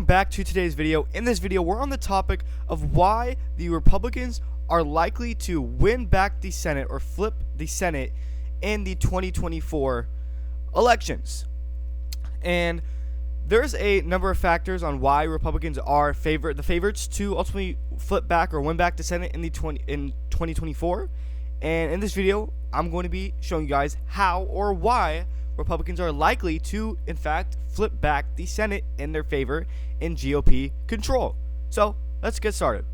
back to today's video. In this video, we're on the topic of why the Republicans are likely to win back the Senate or flip the Senate in the 2024 elections. And there's a number of factors on why Republicans are the favorites to ultimately flip back or win back the Senate in 2024. And in this video, I'm going to be showing you guys how or why Republicans are likely to, in fact, flip back the Senate in their favor in GOP control. So let's get started.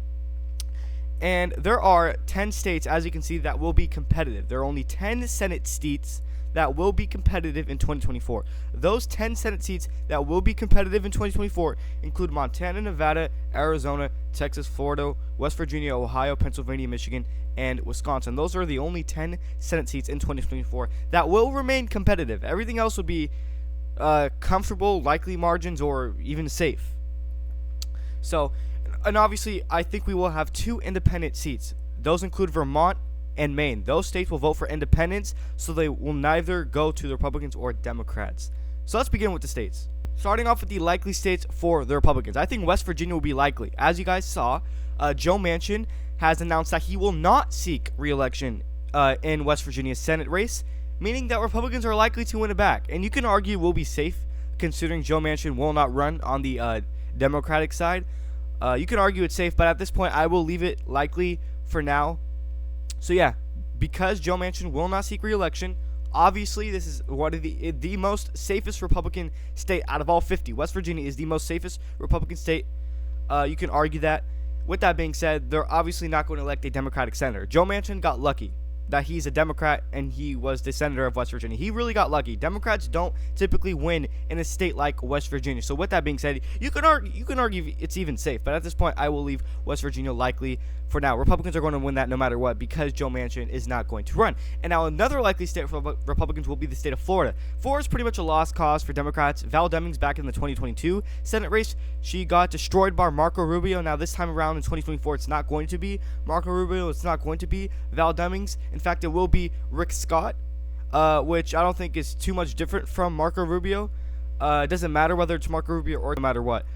And there are 10 states, as you can see, that will be competitive. There are only 10 Senate seats that will be competitive in 2024. Those 10 Senate seats that will be competitive in 2024 include Montana, Nevada, Arizona, Texas, Florida, West Virginia, Ohio, Pennsylvania, Michigan, and Wisconsin. Those are the only 10 Senate seats in 2024 that will remain competitive. Everything else would be comfortable, likely margins, or even safe. So, and obviously, I think we will have 2 independent seats. Those include Vermont and Maine. Those states will vote for independents, so they will neither go to the Republicans or Democrats. So let's begin with the states. Starting off with the likely states for the Republicans. I think West Virginia will be likely. As you guys saw, Joe Manchin has announced that he will not seek re-election in West Virginia's Senate race, meaning that Republicans are likely to win it back. And you can argue will be safe, considering Joe Manchin will not run on the Democratic side. You can argue it's safe, but at this point, I will leave it likely for now. So yeah, because Joe Manchin will not seek re-election, obviously this is one of the most safest Republican state out of all 50. West Virginia is the most safest Republican state. You can argue that. With that being said, they're obviously not going to elect a Democratic senator. Joe Manchin got lucky that he's a Democrat and he was the senator of West Virginia. He really got lucky. Democrats don't typically win in a state like West Virginia. So with that being said, you can argue it's even safe. But at this point, I will leave West Virginia likely for now. Republicans are going to win that no matter what because Joe Manchin is not going to run. And now another likely state for Republicans will be the state of Florida. Florida is pretty much a lost cause for Democrats. Val Demings back in the 2022 Senate race, she got destroyed by Marco Rubio. Now this time around in 2024, it's not going to be Marco Rubio. It's not going to be Val Demings. In fact, it will be Rick Scott, which I don't think is too much different from Marco Rubio. It doesn't matter whether it's Marco Rubio or no matter what.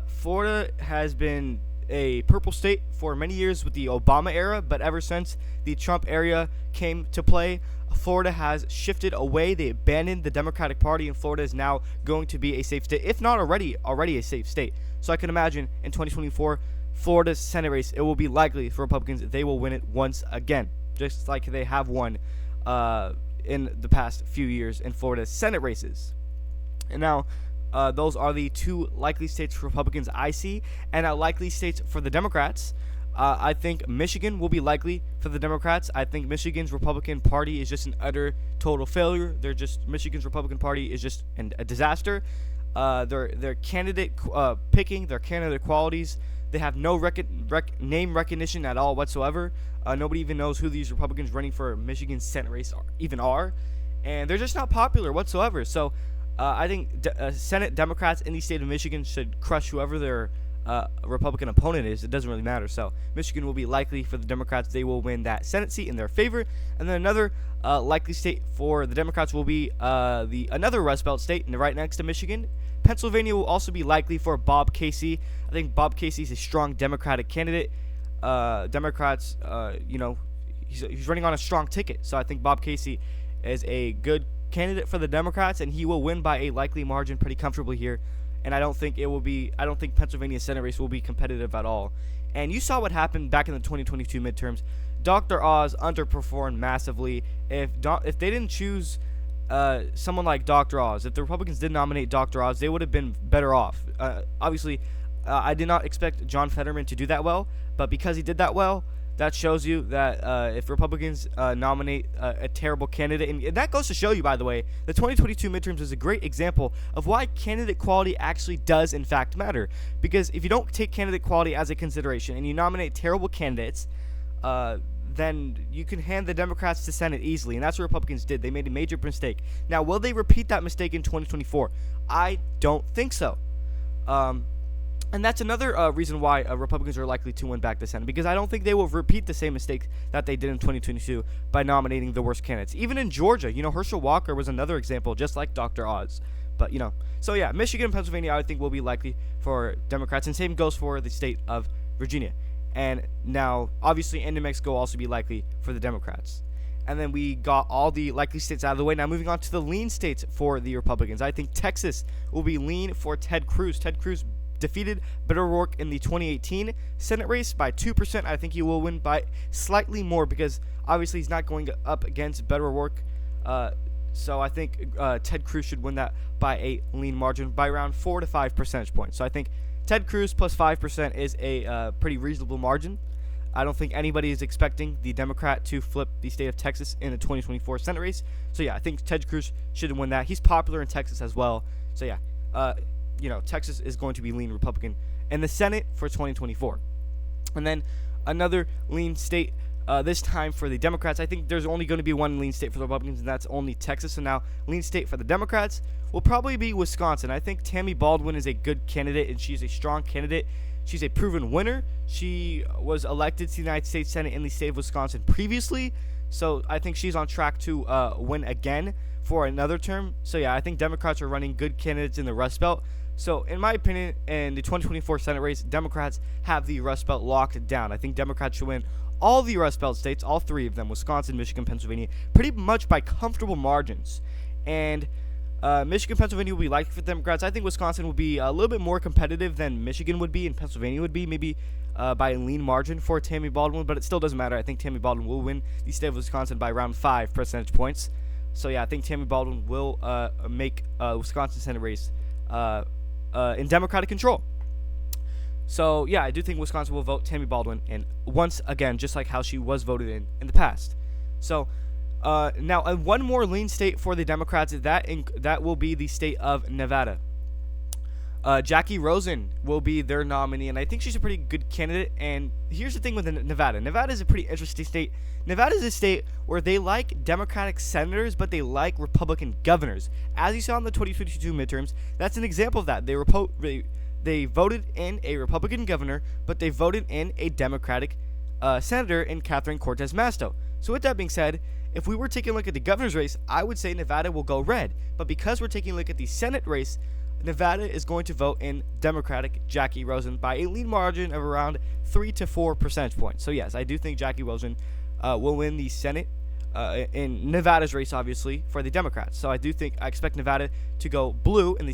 Florida has been a purple state for many years with the Obama era, but ever since the Trump era came to play, Florida has shifted away. They abandoned the Democratic Party, and Florida is now going to be a safe state, if not already a safe state. So I can imagine in 2024, Florida's Senate race, it will be likely for Republicans they will win it once again, just like they have won in the past few years in Florida's Senate races. And now, those are the 2 likely states for Republicans I see. And likely states for the Democrats, I think Michigan will be likely for the Democrats. I think Michigan's Republican Party is just an utter total failure. Michigan's Republican Party is just a disaster. Their candidate picking, their candidate qualities, they have no name recognition at all whatsoever. Nobody even knows who these Republicans running for Michigan's Senate race are, and they're just not popular whatsoever. So I think Senate Democrats in the state of Michigan should crush whoever their Republican opponent is. It doesn't really matter. So Michigan will be likely for the Democrats. They will win that Senate seat in their favor. And then another likely state for the Democrats will be another Rust Belt state right next to Michigan. Pennsylvania will also be likely for Bob Casey. I think Bob Casey is a strong Democratic candidate. Democrats, he's running on a strong ticket. So I think Bob Casey is a good candidate for the Democrats, and he will win by a likely margin pretty comfortably here. And I don't think Pennsylvania's Senate race will be competitive at all. And you saw what happened back in the 2022 midterms. Dr. Oz underperformed massively. If they didn't choose someone like Dr. Oz, if the Republicans did nominate Dr. Oz, they would have been better off. Obviously, I did not expect John Fetterman to do that well, but because he did that well, that shows you that if Republicans nominate a terrible candidate, and that goes to show you, by the way, the 2022 midterms is a great example of why candidate quality actually does, in fact, matter. Because if you don't take candidate quality as a consideration and you nominate terrible candidates, then you can hand the Democrats to Senate easily, and that's what Republicans did. They made a major mistake. Now, will they repeat that mistake in 2024? I don't think so. And that's another reason why Republicans are likely to win back the Senate, because I don't think they will repeat the same mistake that they did in 2022 by nominating the worst candidates. Even in Georgia, Herschel Walker was another example, just like Dr. Oz. But so yeah, Michigan and Pennsylvania I think will be likely for Democrats, and same goes for the state of Virginia. And now obviously New Mexico will also be likely for the Democrats. And then we got all the likely states out of the way. Now moving on to the lean states for the Republicans. I think Texas will be lean for Ted Cruz. Ted Cruz defeated Beto O'Rourke in the 2018 Senate race by 2%. I think he will win by slightly more because obviously he's not going up against Beto O'Rourke. So I think Ted Cruz should win that by a lean margin by around 4 to 5 percentage points. So I think Ted Cruz plus 5% is a pretty reasonable margin. I don't think anybody is expecting the Democrat to flip the state of Texas in the 2024 Senate race. So yeah, I think Ted Cruz should win that. He's popular in Texas as well. So yeah, Texas is going to be lean Republican in the Senate for 2024. And then another lean state, this time for the Democrats. I think there's only going to be one lean state for the Republicans, and that's only Texas. So now lean state for the Democrats will probably be Wisconsin. I think Tammy Baldwin is a good candidate, and she's a strong candidate. She's a proven winner. She was elected to the United States Senate in the state of Wisconsin previously. So I think she's on track to win again for another term. So yeah, I think Democrats are running good candidates in the Rust Belt. So in my opinion, in the 2024 Senate race, Democrats have the Rust Belt locked down. I think Democrats should win all the Rust Belt states, all three of them, Wisconsin, Michigan, Pennsylvania, pretty much by comfortable margins. And Michigan, Pennsylvania will be likely for Democrats. I think Wisconsin will be a little bit more competitive than Michigan would be and Pennsylvania would be, maybe by a lean margin for Tammy Baldwin, but it still doesn't matter. I think Tammy Baldwin will win the state of Wisconsin by around 5 percentage points. So yeah, I think Tammy Baldwin will make Wisconsin Senate race in Democratic control. So yeah, I do think Wisconsin will vote Tammy Baldwin in once again, just like how she was voted in the past. So now one more lean state for the Democrats, that will be the state of Nevada. Jackie Rosen will be their nominee, and I think she's a pretty good candidate. And here's the thing with Nevada. Nevada is a pretty interesting state. Nevada is a state where they like Democratic senators, but they like Republican governors. As you saw in the 2022 midterms, that's an example of that. They voted in a Republican governor, but they voted in a Democratic senator in Catherine Cortez Masto. So with that being said, if we were taking a look at the governor's race, I would say Nevada will go red. But because we're taking a look at the Senate race, Nevada is going to vote in Democratic Jackie Rosen by a lean margin of around 3 to 4 percentage points. So yes, I do think Jackie Rosen will win the Senate in Nevada's race, obviously, for the Democrats. So I expect Nevada to go blue in the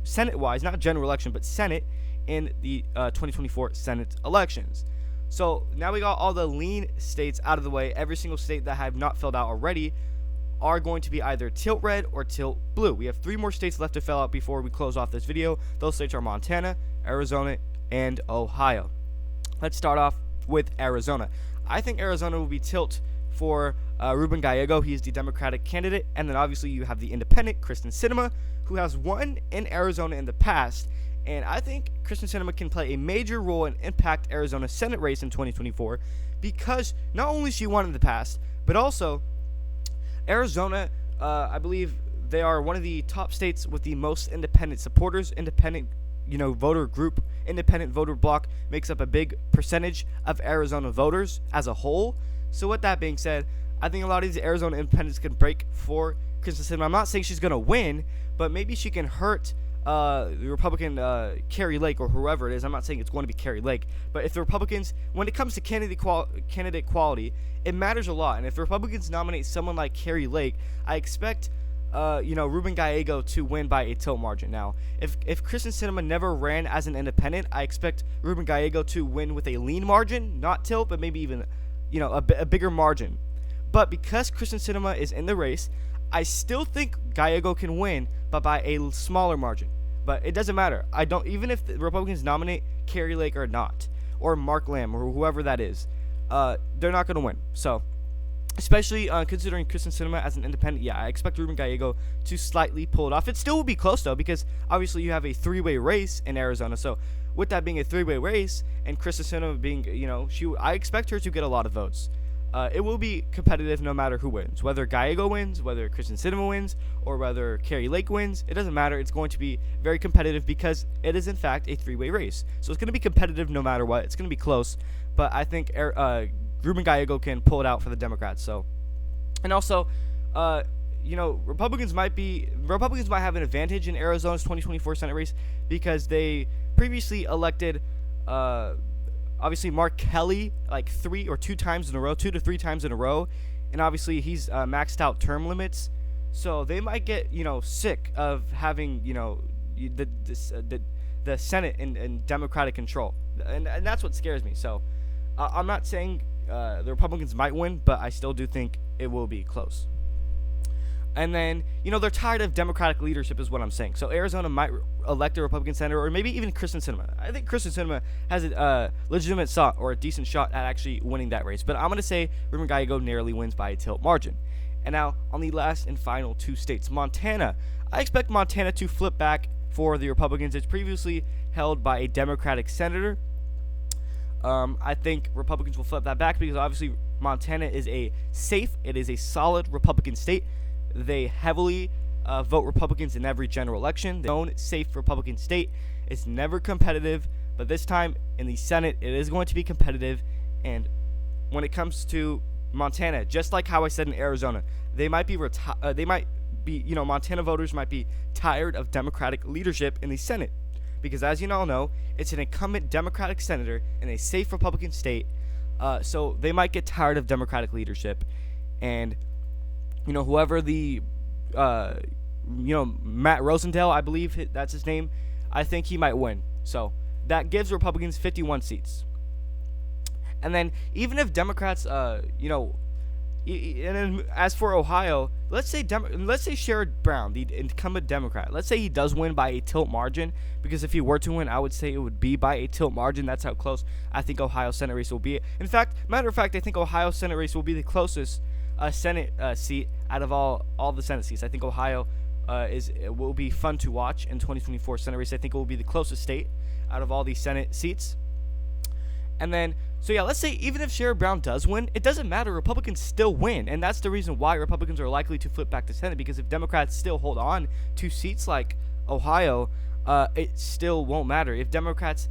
Senate-wise, not general election, but Senate in the 2024 Senate elections. So now we got all the lean states out of the way. Every single state that I have not filled out already are going to be either tilt red or tilt blue. We have 3 more states left to fill out before we close off this video. Those states are Montana, Arizona, and Ohio. Let's start off with Arizona. I think Arizona will be tilt for Ruben Gallego. He's the Democratic candidate. And then obviously you have the independent, Kristen Sinema, who has won in Arizona in the past. And I think Kristen Sinema can play a major role and impact Arizona's Senate race in 2024 because not only she won in the past, but also Arizona, I believe they are one of the top states with the most independent supporters. Independent, voter group, independent voter bloc makes up a big percentage of Arizona voters as a whole. So with that being said, I think a lot of these Arizona independents can break for Kristen Sinema. I'm not saying she's going to win, but maybe she can hurt the Republican Kari Lake or whoever it is. I'm not saying it's going to be Kari Lake, but if the Republicans, when it comes to candidate quality, it matters a lot. And if the Republicans nominate someone like Kari Lake, I expect Ruben Gallego to win by a tilt margin. Now, if Kristen Sinema never ran as an independent, I expect Ruben Gallego to win with a lean margin, not tilt, but maybe even a bigger margin. But because Kristen Sinema is in the race, I still think Gallego can win, but by a smaller margin. But it doesn't matter. Even if the Republicans nominate Kari Lake or not, or Mark Lamb or whoever that is, they're not going to win. So, especially considering Kristen Sinema as an independent, yeah, I expect Ruben Gallego to slightly pull it off. It still will be close though, because obviously you have a 3-way race in Arizona. So, with that being a 3-way race and Kristen Sinema being, I expect her to get a lot of votes. It will be competitive no matter who wins. Whether Gallego wins, whether Kristen Sinema wins, or whether Kari Lake wins, it doesn't matter. It's going to be very competitive because it is, in fact, a 3-way race. So it's going to be competitive no matter what. It's going to be close. But I think Ruben Gallego can pull it out for the Democrats. So, and also, Republicans might have an advantage in Arizona's 2024 Senate race because they previously elected obviously Mark Kelly like 2 to 3 times in a row, and obviously he's maxed out term limits, so they might get sick of having the Senate in Democratic control, and that's what scares me. So I'm not saying the Republicans might win, but I still do think it will be close. And then, they're tired of Democratic leadership is what I'm saying. So Arizona might elect a Republican senator, or maybe even Kristen Sinema. I think Kristen Sinema has a legitimate shot or a decent shot at actually winning that race. But I'm going to say Ruben Gallego narrowly wins by a tilt margin. And now, on the last and final 2 states, Montana. I expect Montana to flip back for the Republicans. It's previously held by a Democratic senator. I think Republicans will flip that back because obviously Montana is it is a solid Republican state. They heavily vote Republicans in every general election. Their own safe Republican state. It's never competitive, but this time in the Senate, it is going to be competitive. And when it comes to Montana, just like how I said in Arizona, Montana voters might be tired of Democratic leadership in the Senate, because as you all know, it's an incumbent Democratic senator in a safe Republican state. So they might get tired of Democratic leadership, and whoever the Matt Rosendale, I believe that's his name, I think he might win. So that gives Republicans 51 seats. And then even if Democrats, and then as for Ohio, let's say Sherrod Brown, the incumbent Democrat, let's say he does win by a tilt margin, because if he were to win, I would say it would be by a tilt margin. That's how close I think Ohio Senate race will be. In fact, matter of fact, I think Ohio Senate race will be the closest Senate seat out of all the Senate seats. I think Ohio will be fun to watch in 2024 Senate race. I think it will be the closest state out of all the Senate seats. And then, so yeah, let's say even if Sherrod Brown does win, it doesn't matter. Republicans still win, and that's the reason why Republicans are likely to flip back to Senate, because if Democrats still hold on to seats like Ohio, it still won't matter. If Democrats,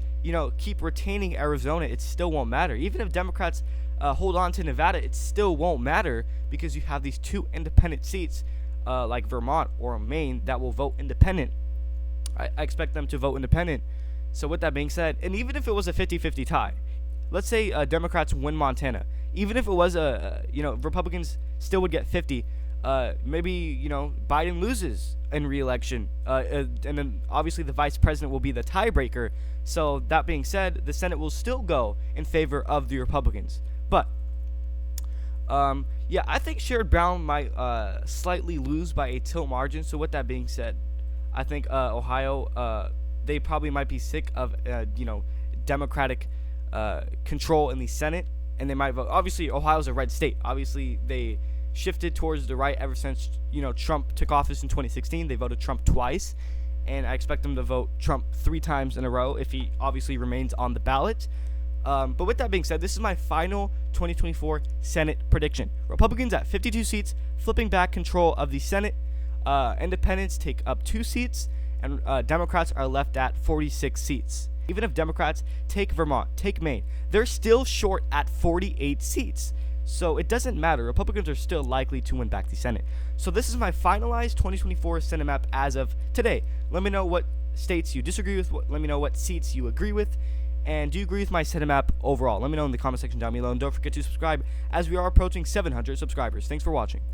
keep retaining Arizona, it still won't matter. Even if Democrats hold on to Nevada, it still won't matter, because you have these 2 independent seats like Vermont or Maine that will vote independent. I expect them to vote independent. So with that being said, and even if it was a 50-50 tie, let's say Democrats win Montana, even if it was Republicans still would get 50, maybe Biden loses in re-election, and then obviously the vice president will be the tiebreaker. So that being said, the Senate will still go in favor of the Republicans. But I think Sherrod Brown might slightly lose by a tilt margin. So with that being said, I think Ohio, they probably might be sick of Democratic control in the Senate, and they might vote. Obviously, Ohio's a red state. Obviously, they shifted towards the right ever since Trump took office in 2016. They voted Trump twice, and I expect them to vote Trump 3 times in a row if he obviously remains on the ballot. But with that being said, this is my final 2024 Senate prediction. Republicans at 52 seats, flipping back control of the Senate. Independents take up 2 seats, and Democrats are left at 46 seats. Even if Democrats take Vermont, take Maine, they're still short at 48 seats. So it doesn't matter. Republicans are still likely to win back the Senate. So this is my finalized 2024 Senate map as of today. Let me know what states you disagree with. Let me know what seats you agree with. And do you agree with my Senate map overall? Let me know in the comment section down below. And don't forget to subscribe, as we are approaching 700 subscribers. Thanks for watching.